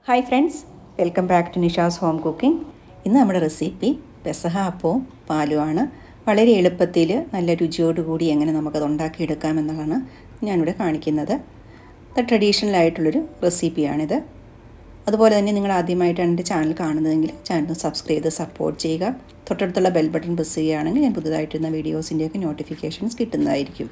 Hi friends, welcome back to Nisha's home cooking. ഇന്ന് നമ്മുടെ recipe പെസഹ അപ്പവും പാലുമാണ്. വളരെ എളുപ്പത്തിൽ നല്ല രുചിയോടുകൂടി എങ്ങനെ നമുക്കത് ഉണ്ടാക്കിയെടുക്കാമെന്നതാണ് ഞാനിവിടെ കാണിക്കുന്നത്. ഇത് ട്രഡീഷണൽ ആയിട്ടുള്ളൊരു റെസിപ്പിയാണിത്. അതുപോലെ തന്നെ നിങ്ങൾ ആദ്യമായിട്ടാണ് എൻ്റെ ചാനൽ കാണുന്നതെങ്കിൽ ചാനൽ സബ്സ്ക്രൈബ് ചെയ്ത് സപ്പോർട്ട് ചെയ്യുക. തൊട്ടടുത്തുള്ള ബെൽ ബട്ടൺ പ്രസ് ചെയ്യുകയാണെങ്കിൽ ഞാൻ പുതുതായിട്ടിരുന്ന വീഡിയോസിൻ്റെയൊക്കെ നോട്ടിഫിക്കേഷൻസ് കിട്ടുന്നതായിരിക്കും.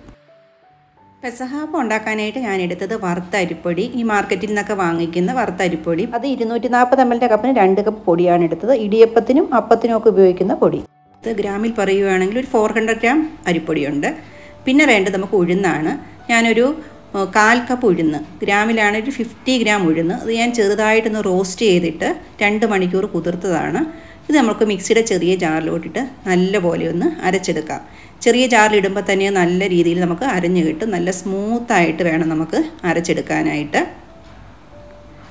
പെസഹ അപ്പം ഉണ്ടാക്കാനായിട്ട് ഞാൻ എടുത്തത് വറുത്ത അരിപ്പൊടി. ഈ മാർക്കറ്റിൽ നിന്നൊക്കെ വാങ്ങിക്കുന്ന വറുത്ത അരിപ്പൊടി, അത് 240 ml കപ്പിന് 2 കപ്പ് പൊടിയാണ് എടുത്തത്. ഇടിയപ്പത്തിനും അപ്പത്തിനും ഒക്കെ ഉപയോഗിക്കുന്ന പൊടി. ഇത് ഗ്രാമിൽ പറയുകയാണെങ്കിൽ ഒരു 400 ഗ്രാം അരിപ്പൊടിയുണ്ട്. പിന്നെ വേണ്ടത് നമുക്ക് ഉഴുന്നാണ്. ഞാനൊരു 1/4 കപ്പ് ഉഴുന്ന്, ഗ്രാമിലാണ് ഒരു 50 ഗ്രാം ഉഴുന്ന്. അത് ഞാൻ ചെറുതായിട്ടൊന്ന് റോസ്റ്റ് ചെയ്തിട്ട് 2 മണിക്കൂർ കുതിർത്തതാണ്. ഇത് നമുക്ക് മിക്സിയുടെ ചെറിയ ജാറിലോട്ടിട്ട് നല്ലപോലെ ഒന്ന് അരച്ചെടുക്കാം. ചെറിയ ജാറിലിടുമ്പോൾ തന്നെ നല്ല രീതിയിൽ നമുക്ക് അരഞ്ഞു കിട്ടും. നല്ല സ്മൂത്തായിട്ട് വേണം നമുക്ക് അരച്ചെടുക്കാനായിട്ട്.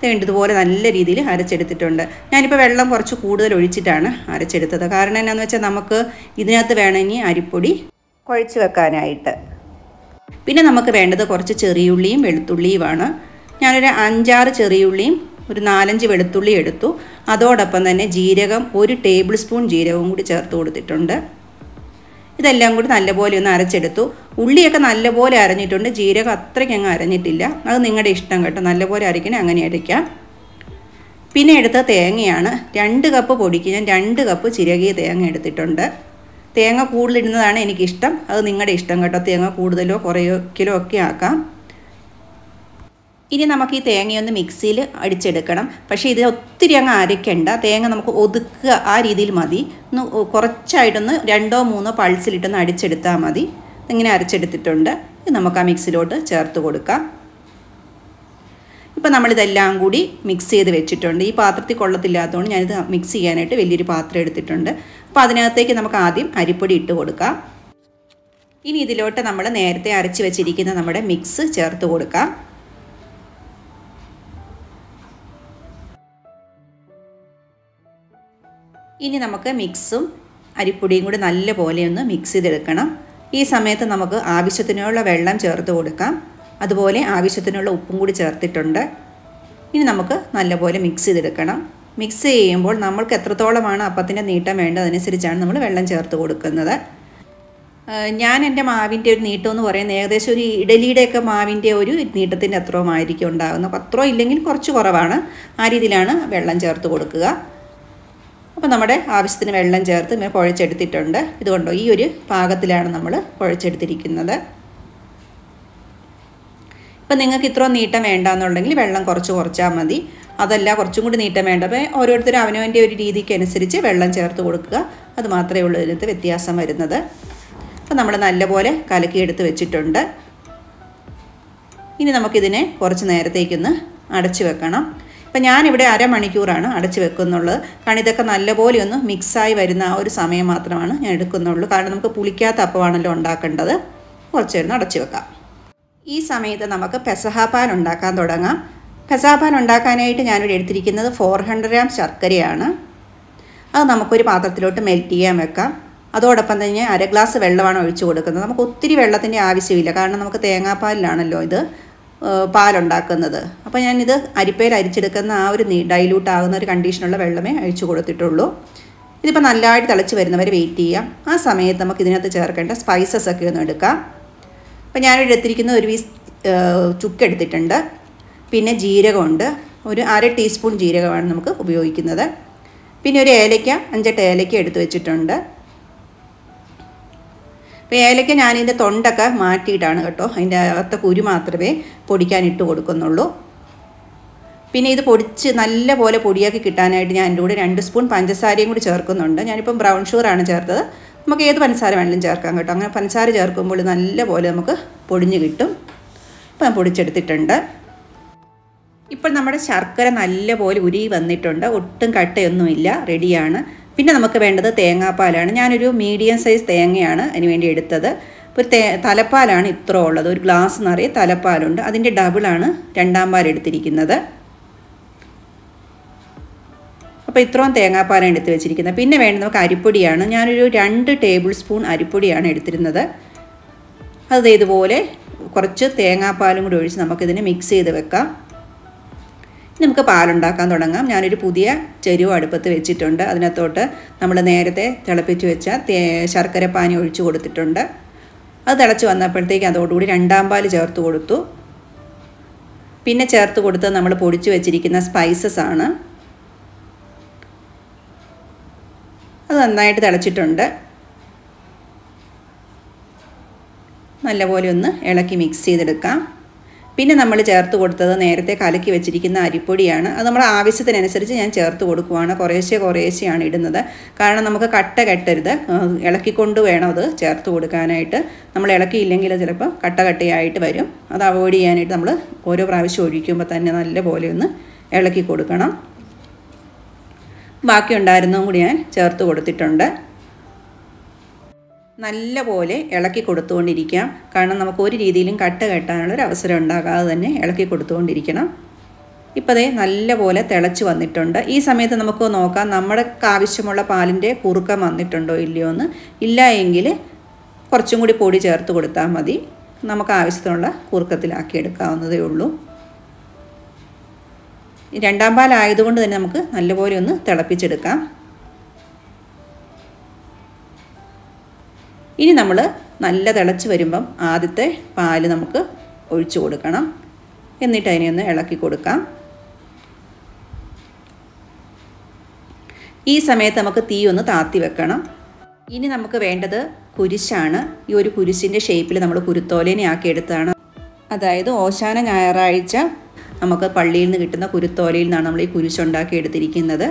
വേണ്ടതുപോലെ നല്ല രീതിയിൽ അരച്ചെടുത്തിട്ടുണ്ട്. ഞാനിപ്പോൾ വെള്ളം കുറച്ച് കൂടുതൽ ഒഴിച്ചിട്ടാണ് അരച്ചെടുത്തത്. കാരണം എന്താണെന്ന് വെച്ചാൽ നമുക്ക് ഇതിനകത്ത് വേണമെങ്കിൽ അരിപ്പൊടി കുഴച്ച് വെക്കാനായിട്ട്. പിന്നെ നമുക്ക് വേണ്ടത് കുറച്ച് ചെറിയുള്ളിയും വെളുത്തുള്ളിയുമാണ്. ഞാനൊരു 5-6 ചെറിയുള്ളിയും ഒരു 4-5 വെളുത്തുള്ളി എടുത്തു. അതോടൊപ്പം തന്നെ ജീരകം, 1 ടേബിൾ സ്പൂൺ ജീരകവും കൂടി ചേർത്ത് കൊടുത്തിട്ടുണ്ട്. ഇതെല്ലാം കൂടി നല്ലപോലെ ഒന്ന് അരച്ചെടുത്തു. ഉള്ളിയൊക്കെ നല്ലപോലെ അരഞ്ഞിട്ടുണ്ട്, ജീരകം അത്രയ്ക്ക് അങ്ങ് അരഞ്ഞിട്ടില്ല. അത് നിങ്ങളുടെ ഇഷ്ടം കേട്ടോ, നല്ലപോലെ അരയ്ക്കണേ അങ്ങനെ അരയ്ക്കാം. പിന്നെ എടുത്ത തേങ്ങയാണ്. 2 കപ്പ് പൊടിക്ക് ഞാൻ 2 കപ്പ് ചിരകിയ തേങ്ങ എടുത്തിട്ടുണ്ട്. തേങ്ങ കൂടുതലിടുന്നതാണ് എനിക്കിഷ്ടം. അത് നിങ്ങളുടെ ഇഷ്ടം കേട്ടോ, തേങ്ങ കൂടുതലോ കുറയ്ക്കലോ ഒക്കെ ആക്കാം. ഇനി നമുക്ക് ഈ തേങ്ങയൊന്ന് മിക്സിയിൽ അടിച്ചെടുക്കണം. പക്ഷേ ഇത് ഒത്തിരി അങ്ങ് അരയ്ക്കണ്ട, തേങ്ങ നമുക്ക് ഒതുക്കുക, ആ രീതിയിൽ മതി. ഒന്ന് കുറച്ചായിട്ടൊന്ന് 2-3 പൾസിലിട്ടൊന്ന് അടിച്ചെടുത്താൽ മതി. ഇങ്ങനെ അരച്ചെടുത്തിട്ടുണ്ട്. ഇത് നമുക്ക് ആ മിക്സിയിലോട്ട് ചേർത്ത് കൊടുക്കാം. ഇപ്പം നമ്മളിതെല്ലാം കൂടി മിക്സ് ചെയ്ത് വെച്ചിട്ടുണ്ട്. ഈ പാത്രത്തിൽ കൊള്ളത്തില്ലാത്തതുകൊണ്ട് ഞാനിത് മിക്സ് ചെയ്യാനായിട്ട് വലിയൊരു പാത്രം എടുത്തിട്ടുണ്ട്. അപ്പോൾ അതിനകത്തേക്ക് നമുക്ക് ആദ്യം അരിപ്പൊടി ഇട്ട് കൊടുക്കാം. ഇനി ഇതിലോട്ട് നമ്മൾ നേരത്തെ അരച്ച് വെച്ചിരിക്കുന്ന നമ്മുടെ മിക്സ് ചേർത്ത് കൊടുക്കാം. ഇനി നമുക്ക് മിക്സും അരിപ്പൊടിയും കൂടി നല്ലപോലെ ഒന്ന് മിക്സ് ചെയ്തെടുക്കണം. ഈ സമയത്ത് നമുക്ക് ആവശ്യത്തിനുള്ള വെള്ളം ചേർത്ത് കൊടുക്കാം. അതുപോലെ ആവശ്യത്തിനുള്ള ഉപ്പും കൂടി ചേർത്തിട്ടുണ്ട്. ഇനി നമുക്ക് നല്ലപോലെ മിക്സ് ചെയ്തെടുക്കണം. മിക്സ് ചെയ്യുമ്പോൾ നമ്മൾക്ക് എത്രത്തോളമാണ് അപ്പത്തിൻ്റെ നീട്ടം വേണ്ടത് അതനുസരിച്ചാണ് നമ്മൾ വെള്ളം ചേർത്ത് കൊടുക്കുന്നത്. ഞാൻ എൻ്റെ മാവിൻ്റെ ഒരു നീട്ടം എന്ന് പറയുന്നത് ഏകദേശം ഒരു ഇഡലിയുടെയൊക്കെ മാവിൻ്റെ ഒരു നീട്ടത്തിൻ്റെ അത്രയുമായിരിക്കും ഉണ്ടാകുന്നത്. അപ്പോൾ അത്രയും ഇല്ലെങ്കിൽ കുറച്ച് കുറവാണ്. ആ രീതിയിലാണ് വെള്ളം ചേർത്ത് കൊടുക്കുക. അപ്പോൾ നമ്മുടെ ആവശ്യത്തിന് വെള്ളം ചേർത്ത് ഇങ്ങനെ കുഴച്ചെടുത്തിട്ടുണ്ട്. ഇതുകൊണ്ടോ ഈ ഒരു പാകത്തിലാണ് നമ്മൾ കുഴച്ചെടുത്തിരിക്കുന്നത്. ഇപ്പം നിങ്ങൾക്ക് ഇത്രയും നീട്ടം വേണ്ടാന്നുണ്ടെങ്കിൽ വെള്ളം കുറച്ചാൽ മതി. അതല്ല കുറച്ചും കൂടി നീട്ടം വേണ്ട, അപ്പോൾ ഓരോരുത്തരും അവനവൻ്റെ ഒരു രീതിക്ക് അനുസരിച്ച് വെള്ളം ചേർത്ത് കൊടുക്കുക. അത് മാത്രമേ ഉള്ളൂ ഇതിനകത്ത് വ്യത്യാസം വരുന്നത്. അപ്പോൾ നമ്മൾ നല്ലപോലെ കലക്കിയെടുത്ത് വെച്ചിട്ടുണ്ട്. ഇനി നമുക്കിതിനെ കുറച്ച് നേരത്തേക്കൊന്ന് അടച്ചു വെക്കണം. അപ്പം ഞാനിവിടെ അരമണിക്കൂറാണ് അടച്ച് വെക്കുന്നുള്ളത്. കാരണം ഇതൊക്കെ നല്ലപോലെ ഒന്ന് മിക്സായി വരുന്ന ആ ഒരു സമയം മാത്രമാണ് ഞാൻ എടുക്കുന്നുള്ളൂ. കാരണം നമുക്ക് പുളിക്കാത്ത അപ്പമാണല്ലോ ഉണ്ടാക്കേണ്ടത്. കുറച്ച് നേരം അടച്ച് വെക്കാം. ഈ സമയത്ത് നമുക്ക് പെസഹ പാൽ ഉണ്ടാക്കാൻ തുടങ്ങാം. പെസഹ പാൽ ഉണ്ടാക്കാനായിട്ട് ഞാനിവിടെ എടുത്തിരിക്കുന്നത് 400 ഗ്രാം ശർക്കരയാണ്. അത് നമുക്കൊരു പാത്രത്തിലോട്ട് മെൽറ്റ് ചെയ്യാൻ വെക്കാം. അതോടൊപ്പം തന്നെ 1 ഗ്ലാസ് വെള്ളമാണ് ഒഴിച്ച് കൊടുക്കുന്നത്. നമുക്ക് ഒത്തിരി വെള്ളത്തിൻ്റെ ആവശ്യമില്ല, കാരണം നമുക്ക് തേങ്ങാപ്പാലിലാണല്ലോ ഇത് പാലുണ്ടാക്കുന്നത്. അപ്പോൾ ഞാനിത് അരിപ്പയിൽ അരിച്ചെടുക്കുന്ന ആ ഒരു ഡൈലൂട്ട് ആകുന്ന ഒരു കണ്ടീഷനുള്ള വെള്ളമേ ഒഴിച്ചു കൊടുത്തിട്ടുള്ളൂ. ഇതിപ്പോൾ നല്ലതായിട്ട് തിളച്ച് വരുന്നവരെ വെയിറ്റ് ചെയ്യാം. ആ സമയത്ത് നമുക്ക് ഇതിനകത്ത് ചേർക്കേണ്ട സ്പൈസസ് ഒക്കെ ഒന്ന് എടുക്കാം. അപ്പോൾ ഞാനിവിടെ എടുത്തിരിക്കുന്ന ഒരു പീസ് ചുക്ക് എടുത്തിട്ടുണ്ട്. പിന്നെ ജീരകമുണ്ട്, ഒരു 1/2 ടീസ്പൂൺ ജീരകമാണ് നമുക്ക് ഉപയോഗിക്കുന്നത്. പിന്നെ ഒരു ഏലയ്ക്ക, 5-8 ഏലയ്ക്ക എടുത്ത് വെച്ചിട്ടുണ്ട്. അപ്പോൾ ഏലയ്ക്ക ഞാനിതിൻ്റെ തൊണ്ടൊക്കെ മാറ്റിയിട്ടാണ് കേട്ടോ, അതിൻ്റെ അകത്തെ കുരു മാത്രമേ പൊടിക്കാൻ ഇട്ട് കൊടുക്കുന്നുള്ളൂ. പിന്നെ ഇത് പൊടിച്ച് നല്ലപോലെ പൊടിയാക്കി കിട്ടാനായിട്ട് ഞാൻ എൻ്റെ കൂടെ 2 സ്പൂൺ പഞ്ചസാരയും കൂടി ചേർക്കുന്നുണ്ട്. ഞാനിപ്പം ബ്രൗൺ ഷുഗറാണ് ചേർത്തത്. നമുക്ക് ഏത് പഞ്ചസാര വേണമെങ്കിലും ചേർക്കാം കേട്ടോ. അങ്ങനെ പഞ്ചസാര ചേർക്കുമ്പോൾ നല്ലപോലെ നമുക്ക് പൊടിഞ്ഞ് കിട്ടും. അപ്പോൾ ഞാൻ പൊടിച്ചെടുത്തിട്ടുണ്ട്. ഇപ്പോൾ നമ്മുടെ ശർക്കര നല്ലപോലെ ഉരുകി വന്നിട്ടുണ്ട്. ഒട്ടും കട്ടയൊന്നുമില്ല, റെഡിയാണ്. പിന്നെ നമുക്ക് വേണ്ടത് തേങ്ങാപ്പാലാണ്. ഞാനൊരു മീഡിയം സൈസ് തേങ്ങയാണ് അതിന് വേണ്ടി എടുത്തത്. ഇപ്പോൾ തലപ്പാലാണ് ഇത്ര ഉള്ളത്. ഒരു ഗ്ലാസ് നിറയെ തലപ്പാലുണ്ട്. അതിൻ്റെ ഡബിളാണ് 2ാം പാൽ എടുത്തിരിക്കുന്നത്. അപ്പോൾ ഇത്രയും തേങ്ങാപ്പാലാണ് എടുത്ത് വെച്ചിരിക്കുന്നത്. പിന്നെ വേണ്ടത് നമുക്ക് അരിപ്പൊടിയാണ്. ഞാനൊരു 2 ടേബിൾ സ്പൂൺ അരിപ്പൊടിയാണ് എടുത്തിരുന്നത്. അത് ഇതുപോലെ കുറച്ച് തേങ്ങാപ്പാലും കൂടി ഒഴിച്ച് നമുക്കിതിനെ മിക്സ് ചെയ്ത് വെക്കാം. നമുക്ക് പാലുണ്ടാക്കാൻ തുടങ്ങാം. ഞാനൊരു പുതിയ ചെരുവ് അടുപ്പത്ത് വെച്ചിട്ടുണ്ട്. അതിനകത്തോട്ട് നമ്മൾ നേരത്തെ തിളപ്പിച്ച് വെച്ച ശർക്കര പാനി ഒഴിച്ചു കൊടുത്തിട്ടുണ്ട്. അത് തിളച്ച് വന്നപ്പോഴത്തേക്ക് അതോടുകൂടി രണ്ടാം പാൽ ചേർത്ത് കൊടുത്തു. പിന്നെ ചേർത്ത് കൊടുത്തത് നമ്മൾ പൊടിച്ചു വെച്ചിരിക്കുന്ന സ്പൈസസ് ആണ്. അത് നന്നായിട്ട് തിളച്ചിട്ടുണ്ട്. നല്ലപോലെ ഒന്ന് ഇളക്കി മിക്സ് ചെയ്തെടുക്കാം. പിന്നെ നമ്മൾ ചേർത്ത് കൊടുത്തത് നേരത്തെ കലക്കി വെച്ചിരിക്കുന്ന അരിപ്പൊടിയാണ്. അത് നമ്മുടെ ആവശ്യത്തിനനുസരിച്ച് ഞാൻ ചേർത്ത് കൊടുക്കുകയാണ്. കുറേശ്ശെയാണ് ഇടുന്നത്. കാരണം നമുക്ക് കട്ട കെട്ടരുത്, ഇളക്കിക്കൊണ്ട് വേണം അത് ചേർത്ത് കൊടുക്കാനായിട്ട്. നമ്മൾ ഇളക്കിയില്ലെങ്കിൽ ചിലപ്പോൾ കട്ടയായിട്ട് വരും. അത് അവോയ്ഡ് ചെയ്യാനായിട്ട് നമ്മൾ ഓരോ പ്രാവശ്യം ഒഴിക്കുമ്പോൾ തന്നെ നല്ലപോലെ ഒന്ന് ഇളക്കി കൊടുക്കണം. ബാക്കി ഉണ്ടായിരുന്നതും കൂടി ഞാൻ ചേർത്ത് കൊടുത്തിട്ടുണ്ട്. നല്ലപോലെ ഇളക്കി കൊടുത്തുകൊണ്ടിരിക്കാം. കാരണം നമുക്ക് ഒരു രീതിയിലും കട്ട കെട്ടാനുള്ളൊരു അവസരം ഉണ്ടാകാതെ തന്നെ ഇളക്കി കൊടുത്തുകൊണ്ടിരിക്കണം. ഇപ്പോൾ അതേ നല്ലപോലെ തിളച്ച് വന്നിട്ടുണ്ട്. ഈ സമയത്ത് നമുക്ക് നോക്കാം നമ്മുടെ ആവശ്യമുള്ള പാലിൻ്റെ കുറുക്കം വന്നിട്ടുണ്ടോ ഇല്ലയോ എന്ന്. ഇല്ല എങ്കിൽ കുറച്ചും കൂടി പൊടി ചേർത്ത് കൊടുത്താൽ മതി. നമുക്ക് ആവശ്യത്തിനുള്ള കുറുക്കത്തിലാക്കി എടുക്കാവുന്നതേ ഉള്ളൂ. രണ്ടാം പാലായതുകൊണ്ട് തന്നെ നമുക്ക് നല്ലപോലെ ഒന്ന് തിളപ്പിച്ചെടുക്കാം. ഇനി നമ്മൾ നല്ല തിളച്ച് വരുമ്പം ആദ്യത്തെ പാല് നമുക്ക് ഒഴിച്ചു കൊടുക്കണം. എന്നിട്ട് അതിനെ ഒന്ന് ഇളക്കി കൊടുക്കാം. ഈ സമയത്ത് നമുക്ക് തീ ഒന്ന് താത്തി വെക്കണം. ഇനി നമുക്ക് വേണ്ടത് കുരിശാണ്. ഈ ഒരു കുരിശിൻ്റെ ഷേപ്പിൽ നമ്മൾ കുരുത്തോലേനെ ആക്കിയെടുത്താണ്. അതായത് ഓശാന ഞായറാഴ്ച നമുക്ക് പള്ളിയിൽ നിന്ന് കിട്ടുന്ന കുരുത്തോലയിൽ നിന്നാണ് നമ്മൾ ഈ കുരിശുണ്ടാക്കി എടുത്തിരിക്കുന്നത്.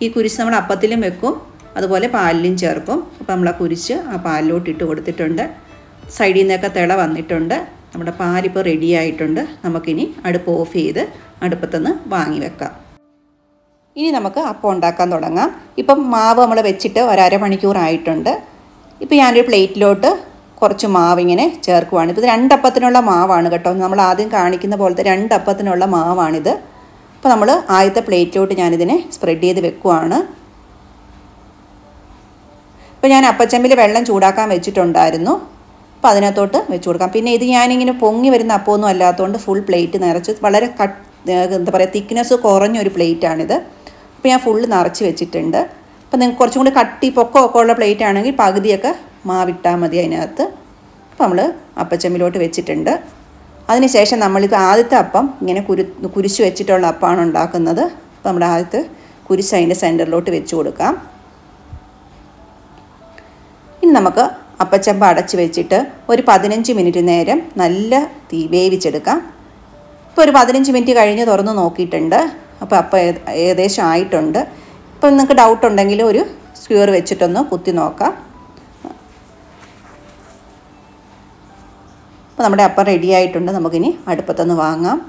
ഈ കുരിശ് നമ്മൾ അപ്പത്തിലും വെക്കും, അതുപോലെ പാലിലും ചേർക്കും. അപ്പോൾ നമ്മൾ ആ കുരിശ് ആ പാലിലോട്ട് ഇട്ട് കൊടുത്തിട്ടുണ്ട്. സൈഡിൽ നിന്നൊക്കെ തിള വന്നിട്ടുണ്ട്. നമ്മുടെ പാലിപ്പോൾ റെഡി ആയിട്ടുണ്ട്. നമുക്കിനി അടുപ്പ് ഓഫ് ചെയ്ത് അടുപ്പത്തുനിന്ന് വാങ്ങി വെക്കാം. ഇനി നമുക്ക് അപ്പം ഉണ്ടാക്കാൻ തുടങ്ങാം. ഇപ്പം മാവ് നമ്മൾ വെച്ചിട്ട് ഒരമണിക്കൂറായിട്ടുണ്ട്. ഇപ്പോൾ ഞാനൊരു പ്ലേറ്റിലോട്ട് കുറച്ച് മാവിങ്ങനെ ചേർക്കുവാണ്. ഇപ്പോൾ ഇത് 2 അപ്പത്തിനുള്ള മാവാണ് കേട്ടോ. നമ്മൾ ആദ്യം കാണിക്കുന്ന പോലത്തെ 2 അപ്പത്തിനുള്ള മാവാണിത്. അപ്പോൾ നമ്മൾ ആദ്യത്തെ പ്ലേറ്റിലോട്ട് ഞാനിതിനെ സ്പ്രെഡ് ചെയ്ത് വെക്കുവാണ്. ഇപ്പോൾ ഞാൻ അപ്പച്ചമ്പിൽ വെള്ളം ചൂടാക്കാൻ വെച്ചിട്ടുണ്ടായിരുന്നു. അപ്പോൾ അതിനകത്തോട്ട് വെച്ച് കൊടുക്കാം. പിന്നെ ഇത് ഞാനിങ്ങനെ പൊങ്ങി വരുന്ന അപ്പമൊന്നും അല്ലാത്തതുകൊണ്ട് ഫുൾ പ്ലേറ്റ് നിറച്ച് വളരെ എന്താ പറയുക തിക്നെസ് കുറഞ്ഞൊരു പ്ലേറ്റാണിത്. അപ്പോൾ ഞാൻ ഫുള്ള് നിറച്ച് വെച്ചിട്ടുണ്ട്. അപ്പോൾ നിങ്ങൾക്ക് കുറച്ചും കൂടി കട്ടി പൊക്കമൊക്കെ ഉള്ള പ്ലേറ്റ് ആണെങ്കിൽ പകുതിയൊക്കെ മാവിട്ടാൽ മതി അതിനകത്ത്. അപ്പോൾ നമ്മൾ അപ്പച്ചമ്പിലോട്ട് വെച്ചിട്ടുണ്ട്. അതിനുശേഷം നമ്മളിത് ആദ്യത്തെ അപ്പം ഇങ്ങനെ കുരിശ് വെച്ചിട്ടുള്ള അപ്പമാണ് ഉണ്ടാക്കുന്നത്. അപ്പോൾ നമ്മൾ ആദ്യത്തെ കുരിശ് അതിൻ്റെ സെൻറ്ററിലോട്ട് വെച്ച് കൊടുക്കാം. ഇനി നമുക്ക് അപ്പച്ചമ്പ് അടച്ച് വെച്ചിട്ട് ഒരു 15 മിനിറ്റ് നേരം നല്ല തീ വേവിച്ചെടുക്കാം. ഇപ്പോൾ ഒരു 15 മിനിറ്റ് കഴിഞ്ഞ് തുറന്ന് നോക്കിയിട്ടുണ്ട്. അപ്പോൾ അപ്പം ഏകദേശം ആയിട്ടുണ്ട്. ഇപ്പോൾ നിങ്ങൾക്ക് ഡൗട്ട് ഉണ്ടെങ്കിൽ ഒരു സ്ക്യൂർ വെച്ചിട്ടൊന്ന് കുത്തി നോക്കാം. അപ്പോൾ നമ്മുടെ അപ്പം റെഡി ആയിട്ടുണ്ട്. നമുക്കിനി അടുപ്പത്തുനിന്ന് വാങ്ങാം.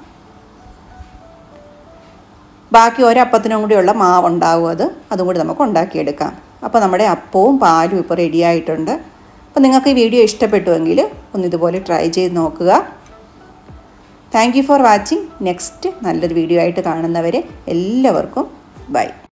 ബാക്കി ഒരപ്പത്തിനും കൂടിയുള്ള മാവ് ഉണ്ടാവും. അതും കൂടി നമുക്ക് ഉണ്ടാക്കിയെടുക്കാം. അപ്പോൾ നമ്മുടെ അപ്പവും പാലും ഇപ്പോൾ റെഡി ആയിട്ടുണ്ട്. അപ്പോൾ നിങ്ങൾക്ക് ഈ വീഡിയോ ഇഷ്ടപ്പെട്ടുവെങ്കിൽ ഒന്ന് ഇതുപോലെ ട്രൈ ചെയ്ത് നോക്കുക. Thank you for watching. Next നല്ലൊരു വീഡിയോ ആയിട്ട് കാണുന്നവരെ എല്ലാവർക്കും ബൈ.